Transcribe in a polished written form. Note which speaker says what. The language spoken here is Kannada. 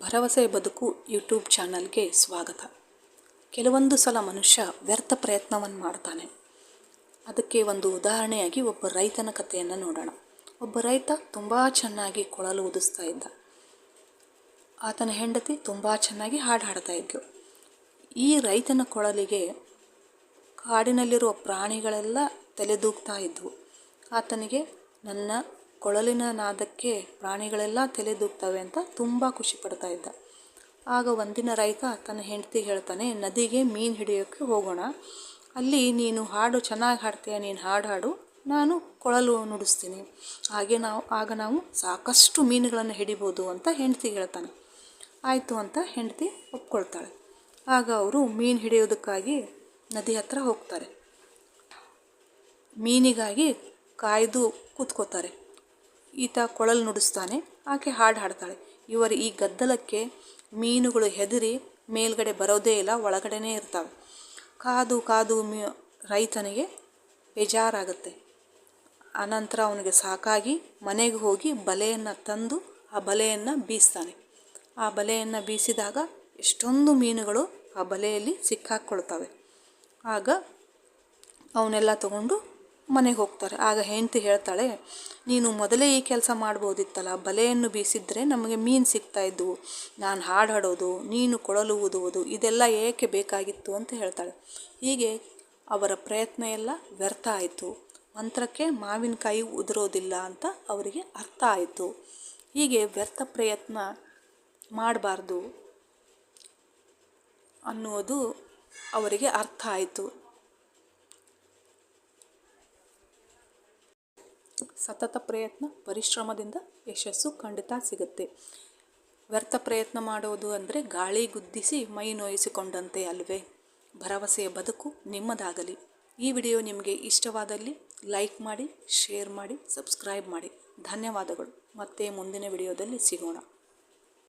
Speaker 1: ಭರವಸೆ ಬದುಕು ಯೂಟ್ಯೂಬ್ ಚಾನಲ್ಗೆ ಸ್ವಾಗತ. ಕೆಲವೊಂದು ಸಲ ಮನುಷ್ಯ ವ್ಯರ್ಥ ಪ್ರಯತ್ನವನ್ನು ಮಾಡ್ತಾನೆ. ಅದಕ್ಕೆ ಒಂದು ಉದಾಹರಣೆಯಾಗಿ ಒಬ್ಬ ರೈತನ ಕಥೆಯನ್ನು ನೋಡೋಣ. ಒಬ್ಬ ರೈತ ತುಂಬ ಚೆನ್ನಾಗಿ ಕೊಳಲು ಊದಿಸ್ತಾ ಇದ್ದ. ಆತನ ಹೆಂಡತಿ ತುಂಬ ಚೆನ್ನಾಗಿ ಹಾಡು ಹಾಡ್ತಾ ಇದ್ಲು. ಈ ರೈತನ ಕೊಳಲಿಗೆ ಕಾಡಿನಲ್ಲಿರುವ ಪ್ರಾಣಿಗಳೆಲ್ಲ ತಲೆದೂಗ್ತಾ ಇದ್ವು. ಆತನಿಗೆ ನನ್ನ ಕೊಳಲಿನ ನಾದಕ್ಕೆ ಪ್ರಾಣಿಗಳೆಲ್ಲ ತಲೆದೂಗ್ತವೆ ಅಂತ ತುಂಬ ಖುಷಿ ಪಡ್ತಾ ಇದ್ದ. ಆಗ ಒಂದಿನ ರೈತ ತನ್ನ ಹೆಂಡತಿಗೆ ಹೇಳ್ತಾನೆ, ನದಿಗೆ ಮೀನು ಹಿಡಿಯೋಕ್ಕೆ ಹೋಗೋಣ, ಅಲ್ಲಿ ನೀನು ಹಾಡು ಚೆನ್ನಾಗಿ ಹಾಡ್ತೀಯ, ನೀನು ಹಾಡು ನಾನು ಕೊಳಲು ನುಡಿಸ್ತೀನಿ, ಆಗ ನಾವು ಸಾಕಷ್ಟು ಮೀನುಗಳನ್ನು ಹಿಡಿಬೋದು ಅಂತ ಹೆಂಡತಿಗೆ ಹೇಳ್ತಾನೆ. ಆಯಿತು ಅಂತ ಹೆಂಡತಿ ಒಪ್ಕೊಳ್ತಾಳೆ. ಆಗ ಅವರು ಮೀನು ಹಿಡಿಯೋದಕ್ಕಾಗಿ ನದಿ ಹತ್ರ ಹೋಗ್ತಾರೆ. ಮೀನಿಗಾಗಿ ಕಾಯ್ದು ಕೂತ್ಕೋತಾರೆ. ಈತ ಕೊಳಲು ನುಡಿಸ್ತಾನೆ, ಆಕೆ ಹಾಡು ಹಾಡ್ತಾಳೆ. ಇವರ ಈ ಗದ್ದಲಕ್ಕೆ ಮೀನುಗಳು ಹೆದರಿ ಮೇಲ್ಗಡೆ ಬರೋದೇ ಇಲ್ಲ, ಒಳಗಡೆನೇ ಇರ್ತವೆ. ಕಾದು ರೈತನಿಗೆ ಬೇಜಾರಾಗುತ್ತೆ. ಆನಂತರ ಅವನಿಗೆ ಸಾಕಾಗಿ ಮನೆಗೆ ಹೋಗಿ ಬಲೆಯನ್ನು ತಂದು ಆ ಬಲೆಯನ್ನು ಬೀಸ್ತಾನೆ. ಆ ಬಲೆಯನ್ನು ಬೀಸಿದಾಗ ಎಷ್ಟೊಂದು ಮೀನುಗಳು ಆ ಬಲೆಯಲ್ಲಿ ಸಿಕ್ಕಾಕ್ಕೊಳ್ತವೆ. ಆಗ ಅವನ್ನೆಲ್ಲ ತಗೊಂಡು ಮನೆಗೆ ಹೋಗ್ತಾರೆ. ಆಗ ಹೆಂಡತಿ ಹೇಳ್ತಾಳೆ, ನೀನು ಮೊದಲೇ ಈ ಕೆಲಸ ಮಾಡ್ಬೋದಿತ್ತಲ್ಲ, ಬಲೆಯನ್ನು ಬೀಸಿದ್ರೆ ನಮಗೆ ಮೀನು ಸಿಗ್ತಾ ಇದ್ವು, ನಾನು ಹಾಡು ಹಾಡೋದು, ನೀನು ಕೊಳಲು ಊದುವುದು ಇದೆಲ್ಲ ಏಕೆ ಬೇಕಾಗಿತ್ತು ಅಂತ ಹೇಳ್ತಾಳೆ. ಹೀಗೆ ಅವರ ಪ್ರಯತ್ನ ಎಲ್ಲ ವ್ಯರ್ಥ ಆಯಿತು. ಮಂತ್ರಕ್ಕೆ ಮಾವಿನಕಾಯಿ ಉದುರೋದಿಲ್ಲ ಅಂತ ಅವರಿಗೆ ಅರ್ಥ ಆಯಿತು. ಹೀಗೆ ವ್ಯರ್ಥ ಪ್ರಯತ್ನ ಮಾಡಬಾರ್ದು ಅನ್ನುವುದು ಅವರಿಗೆ ಅರ್ಥ ಆಯಿತು. ಸತತ ಪ್ರಯತ್ನ ಪರಿಶ್ರಮದಿಂದ ಯಶಸ್ಸು ಖಂಡಿತ ಸಿಗುತ್ತೆ. ವ್ಯರ್ಥ ಪ್ರಯತ್ನ ಮಾಡೋದು ಅಂದರೆ ಗಾಳಿ ಗುದ್ದಿಸಿ ಮೈ ನೋಯಿಸಿಕೊಂಡಂತೆ ಅಲ್ವೇ? ಭರವಸೆಯ ಬದುಕು ನಿಮ್ಮದಾಗಲಿ. ಈ ವಿಡಿಯೋ ನಿಮಗೆ ಇಷ್ಟವಾದಲ್ಲಿ ಲೈಕ್ ಮಾಡಿ, ಶೇರ್ ಮಾಡಿ, ಸಬ್ಸ್ಕ್ರೈಬ್ ಮಾಡಿ. ಧನ್ಯವಾದಗಳು. ಮತ್ತೆ ಮುಂದಿನ ವಿಡಿಯೋದಲ್ಲಿ ಸಿಗೋಣ.